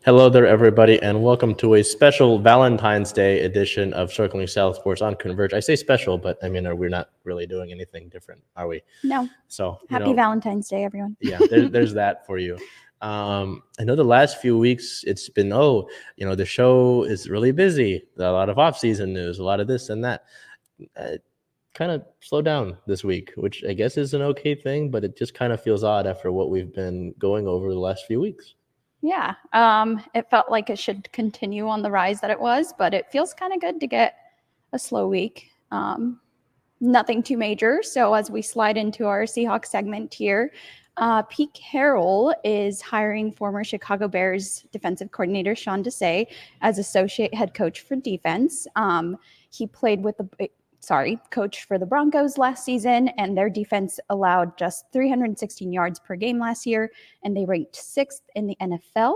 Hello there, everybody, and welcome to a special Valentine's Day edition of Circling South Sports on Converge. I say special, but I mean, we're not really doing anything different, are we? No. So, Happy Valentine's Day, everyone. yeah, there's that for you. I know the last few weeks it's been, the show is really busy. A lot of off-season news, a lot of this and that. Kind of slowed down this week, which I guess is an okay thing, but it just kind of feels odd after what we've been going over the last few weeks. Yeah. It felt like it should continue on the rise that it was, but it feels kind of good to get a slow week. Nothing too major. So as we slide into our Seahawks segment here, Pete Carroll is hiring former Chicago Bears defensive coordinator Sean Desai as associate head coach for defense. He played with coached for the Broncos last season, and their defense allowed just 316 yards per game last year, and they ranked 6th in the NFL.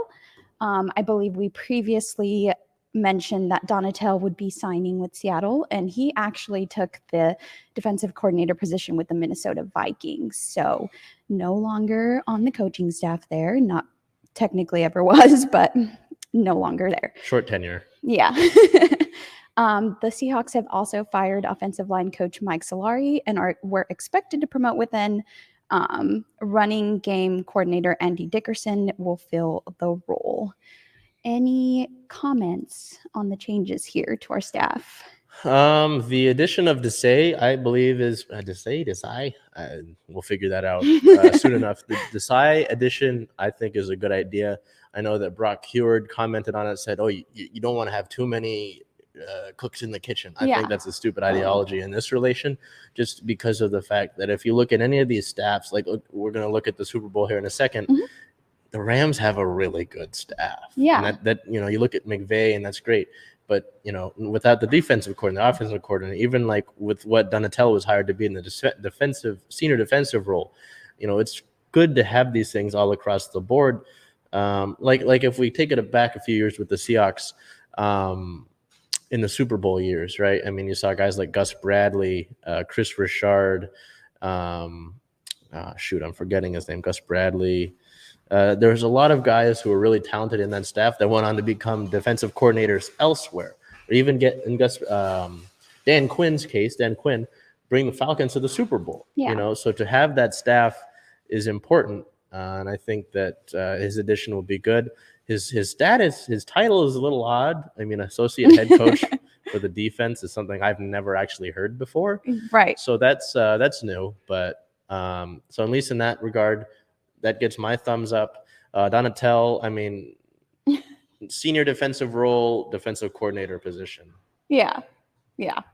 I believe we previously mentioned that Donatell would be signing with Seattle, and he actually took the defensive coordinator position with the Minnesota Vikings. So no longer on the coaching staff there, not technically ever was, but no longer there. Short tenure. Yeah. The Seahawks have also fired offensive line coach Mike Solari and were expected to promote within. Running game coordinator Andy Dickerson will fill the role. Any comments on the changes here to our staff? The addition of Desai, I believe, is Desai. We'll figure that out soon enough. The Desai addition, I think, is a good idea. I know that Brock Heward commented on it, said, "Oh, you don't want to have too many cooks in the kitchen." I think that's a stupid ideology in this relation, just because of the fact that if you look at any of these staffs, like we're going to look at the Super Bowl here in a second. Mm-hmm. The Rams have a really good staff. Yeah. And that you look at McVay, and that's great. But, without the defensive coordinator, the offensive coordinator, even like with what Donatell was hired to be in the senior defensive role, it's good to have these things all across the board. Like if we take it back a few years with the Seahawks in the Super Bowl years, right? I mean, you saw guys like Gus Bradley, Chris Richard. I'm forgetting his name, Gus Bradley. There's a lot of guys who are really talented in that staff that went on to become defensive coordinators elsewhere, or even get in Dan Quinn's case, Dan Quinn, bring the Falcons to the Super Bowl. Yeah. So to have that staff is important, and I think that his addition will be good. His status, his title is a little odd. I mean, associate head coach for the defense is something I've never actually heard before. Right. So that's new, but so at least in that regard, that gets my thumbs up. Donatell, I mean, senior defensive role, defensive coordinator position. Yeah.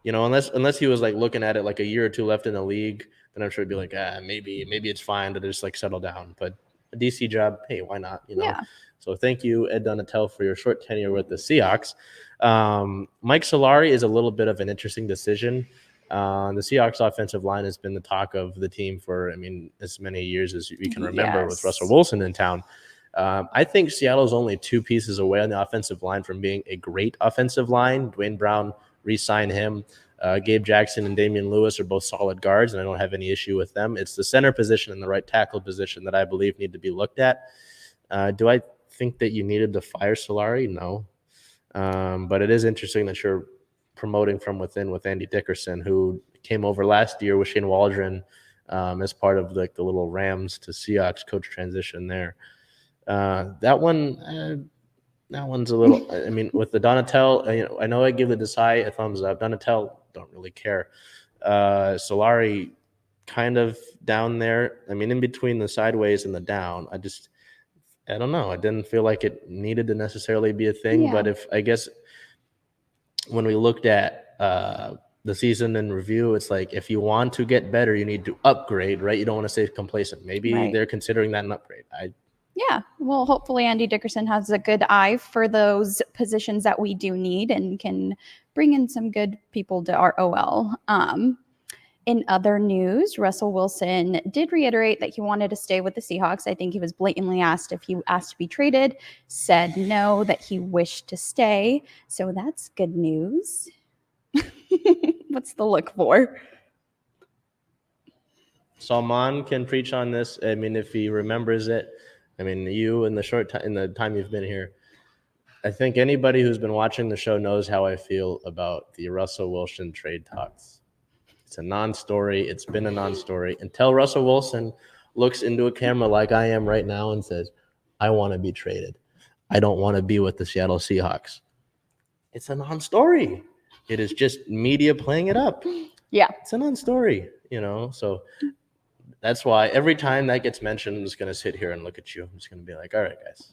Unless he was like looking at it like a year or two left in the league, then I'm sure he'd be like, maybe it's fine to just like settle down. But a DC job, hey, why not? Yeah. So thank you, Ed Donatell, for your short tenure with the Seahawks. Mike Solari is a little bit of an interesting decision. The Seahawks offensive line has been the talk of the team for, as many years as we can remember with Russell Wilson in town. I think Seattle's only 2 pieces away on the offensive line from being a great offensive line. Dwayne Brown, re-sign him. Gabe Jackson and Damian Lewis are both solid guards, and I don't have any issue with them. It's the center position and the right tackle position that I believe need to be looked at. Do I think that you needed to fire Solari? No. But it is interesting that you're promoting from within with Andy Dickerson, who came over last year with Shane Waldron as part of like the little Rams to Seahawks coach transition there. That one's a little. I mean, with the Donatell, I know I give the Desai a thumbs up. Donatell, don't really care. Solari, kind of down there. I mean, in between the sideways and the down. I don't know. I didn't feel like it needed to necessarily be a thing. Yeah. But I guess when we looked at the season in review, it's like if you want to get better, you need to upgrade, right? You don't want to stay complacent. Maybe they're considering that an upgrade. Yeah, well, hopefully Andy Dickerson has a good eye for those positions that we do need and can bring in some good people to our OL. In other news, Russell Wilson did reiterate that he wanted to stay with the Seahawks. I think he was blatantly asked if he asked to be traded, said no, that he wished to stay. So that's good news. What's the look for? Salman can preach on this. I mean, if he remembers it. I mean, you in the time you've been here, I think anybody who's been watching the show knows how I feel about the Russell Wilson trade talks. It's a non-story. It's been a non-story until Russell Wilson looks into a camera like I am right now and says, I want to be traded. I don't want to be with the Seattle Seahawks. It's a non-story. It is just media playing it up. Yeah. It's a non-story, so that's why every time that gets mentioned, I'm just going to sit here and look at you. I'm just going to be like, all right, guys.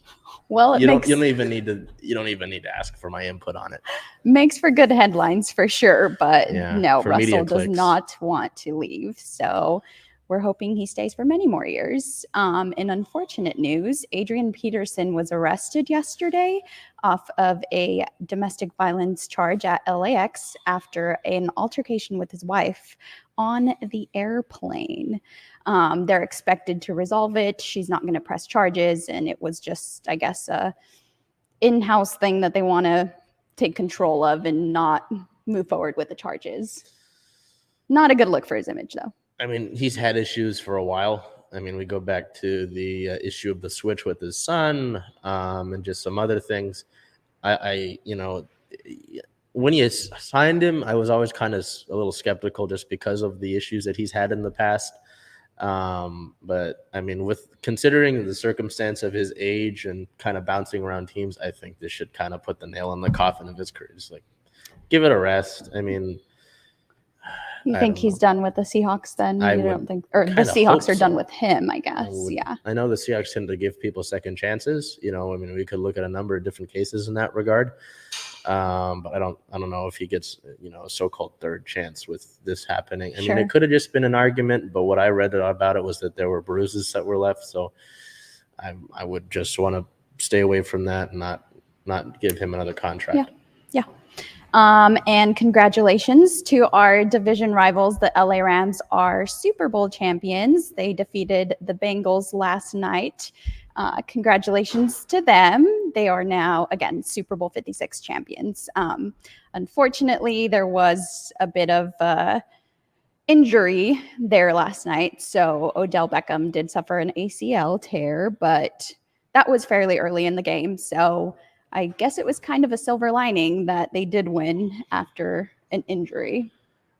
Well, you don't even need to ask for my input on it. Makes for good headlines for sure, but no, Russell does not want to leave. So we're hoping he stays for many more years. In unfortunate news, Adrian Peterson was arrested yesterday off of a domestic violence charge at LAX after an altercation with his wife on the airplane. They're expected to resolve it. She's not going to press charges, and it was just, I guess, a in-house thing that they want to take control of and not move forward with the charges. Not a good look for his image, though. I mean, he's had issues for a while. I mean, we go back to the issue of the switch with his son, and just some other things. When you signed him, I was always kind of a little skeptical just because of the issues that he's had in the past. But I mean, with considering the circumstance of his age and kind of bouncing around teams, I think this should kind of put the nail in the coffin of his career. Just like, give it a rest. I mean, you think he's done with the Seahawks then? You don't think, or the Seahawks are done with him, I guess. Yeah. I know the Seahawks tend to give people second chances. I mean, we could look at a number of different cases in that regard. But I don't know if he gets, a so-called third chance with this happening. I mean, it could have just been an argument, but what I read about it was that there were bruises that were left. So I would just want to stay away from that and not give him another contract. Yeah. And congratulations to our division rivals. The LA Rams are Super Bowl champions. They defeated the Bengals last night. Congratulations to them. They are now, again, Super Bowl 56 champions. Unfortunately, there was a bit of injury there last night. So Odell Beckham did suffer an ACL tear, but that was fairly early in the game. So I guess it was kind of a silver lining that they did win after an injury.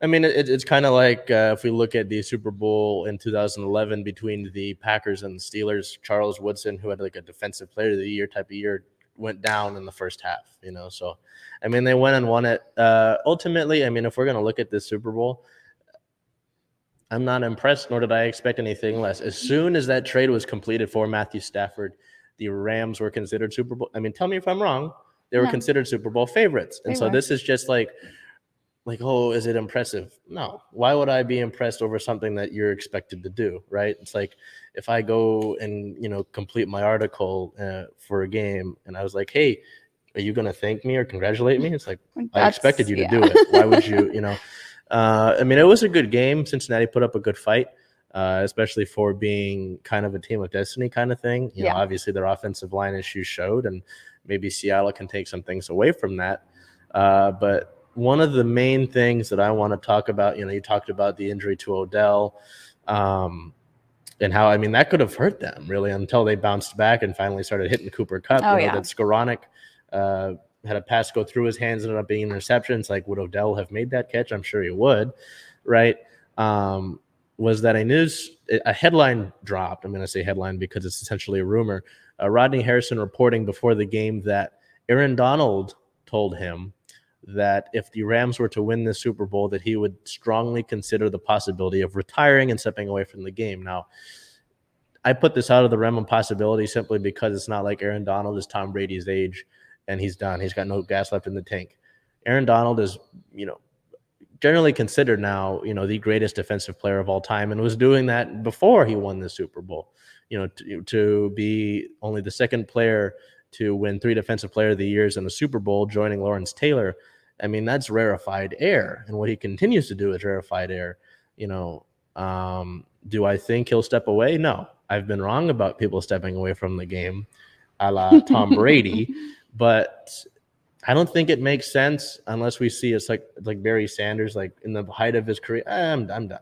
I mean, it's kind of like if we look at the Super Bowl in 2011 between the Packers and the Steelers, Charles Woodson, who had like a defensive player of the year type of year, went down in the first half, So, I mean, they went and won it. Ultimately, I mean, if we're going to look at this Super Bowl, I'm not impressed, nor did I expect anything less. As soon as that trade was completed for Matthew Stafford, the Rams were considered Super Bowl. I mean, tell me if I'm wrong. They were considered Super Bowl favorites. And so this is just like, oh, is it impressive? No. Why would I be impressed over something that you're expected to do, right? It's like if I go and, complete my article for a game and I was like, hey, are you going to thank me or congratulate me? It's like, I expected you to do it. Why would you, I mean, it was a good game. Cincinnati put up a good fight. Especially for being kind of a team of destiny kind of thing. Obviously their offensive line issues showed, and maybe Seattle can take some things away from that. But one of the main things that I want to talk about, you talked about the injury to Odell, and how, I mean, that could have hurt them really until they bounced back and finally started hitting Cooper Kupp. That Skoranek had a pass go through his hands, ended up being an interception. It's like, would Odell have made that catch? I'm sure he would, right? Was that a headline dropped. I'm going to say headline because it's essentially a rumor. Rodney Harrison reporting before the game that Aaron Donald told him that if the Rams were to win the Super Bowl, that he would strongly consider the possibility of retiring and stepping away from the game. Now, I put this out of the realm of possibility simply because it's not like Aaron Donald is Tom Brady's age and he's done. He's got no gas left in the tank. Aaron Donald is, generally considered now, the greatest defensive player of all time, and was doing that before he won the Super Bowl. To be only the second player to win 3 Defensive Player of the Years in the Super Bowl, joining Lawrence Taylor. I mean, that's rarefied air, and what he continues to do is rarefied air. Do I think he'll step away? No, I've been wrong about people stepping away from the game, a la Tom Brady, but I don't think it makes sense unless we see it's like Barry Sanders, like in the height of his career. I'm done.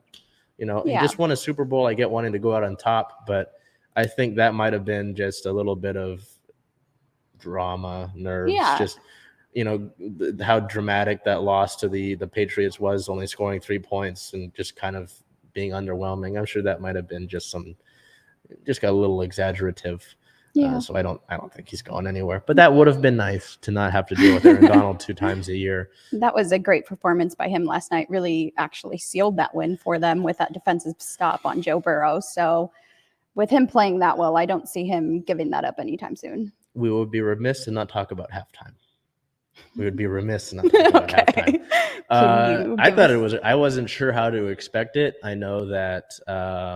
He just won a Super Bowl. I get wanting to go out on top, but I think that might have been just a little bit of drama, nerves, Yeah. just how dramatic that loss to the Patriots was, only scoring 3 points and just kind of being underwhelming. I'm sure that might have been just got a little exaggerative. Yeah. So I don't think he's going anywhere. But that would have been nice to not have to deal with Aaron Donald 2 times a year. That was a great performance by him last night. Really actually sealed that win for them with that defensive stop on Joe Burrow. So with him playing that well, I don't see him giving that up anytime soon. We would be remiss to not talk about halftime. We would be remiss to not talk about halftime. I wasn't sure how to expect it. I know that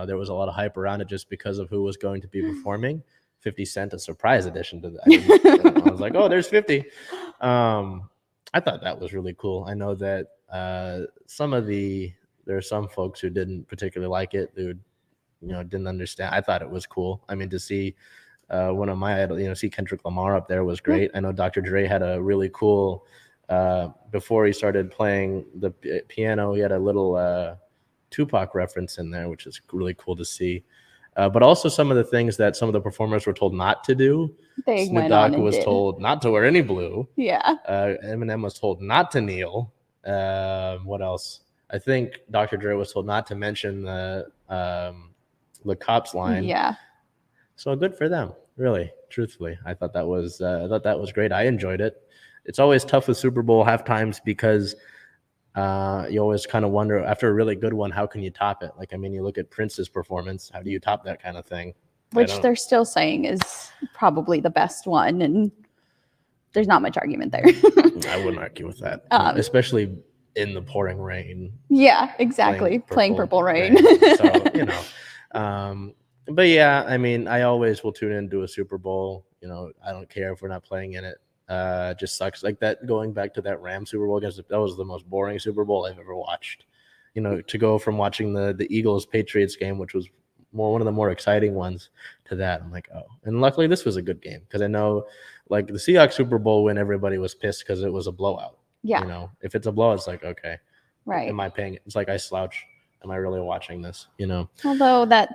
there was a lot of hype around it just because of who was going to be performing. 50 Cent, a surprise addition to that. I was like, oh, there's 50. I thought that was really cool. I know that there are some folks who didn't particularly like it, who didn't understand. I thought it was cool. I mean, to see one of my idols, see Kendrick Lamar up there was great. I know Dr. Dre had a really cool before he started playing the piano, he had a little Tupac reference in there, which is really cool to see. But also some of the things that some of the performers were told not to do. Snoop Dogg was told not to wear any blue. Yeah. Eminem was told not to kneel. What else? I think Dr. Dre was told not to mention the cops line. Yeah. So good for them, really, truthfully. I thought that was great. I enjoyed it. It's always tough with Super Bowl halftimes because you always kind of wonder, after a really good one, how can you top it? Like, I mean, you look at Prince's performance. How do you top that kind of thing? Which they're still saying is probably the best one, and there's not much argument there. I wouldn't argue with that, especially in the pouring rain. Yeah, exactly. Playing Purple Rain. So, but yeah, I mean, I always will tune into a Super Bowl. I don't care if we're not playing in it. It just sucks. Like that, going back to that Rams Super Bowl that was the most boring Super Bowl I've ever watched. To go from watching the Eagles Patriots game, which was one of the more exciting ones, to that, I'm like, oh. And luckily this was a good game, because I know, like, the Seahawks Super Bowl win, everybody was pissed because it was a blowout. Yeah. If it's a blowout, it's like, okay, right. Am I paying? It's like I slouch. Am I really watching this? Although that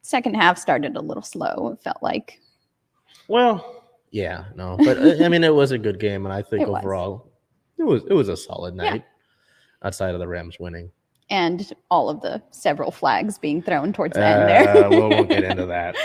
second half started a little slow, it felt like. Well, yeah, no, but I mean, it was a good game, and I think overall it was a solid night, outside of the Rams winning. And all of the several flags being thrown towards the end there. We won't get into that.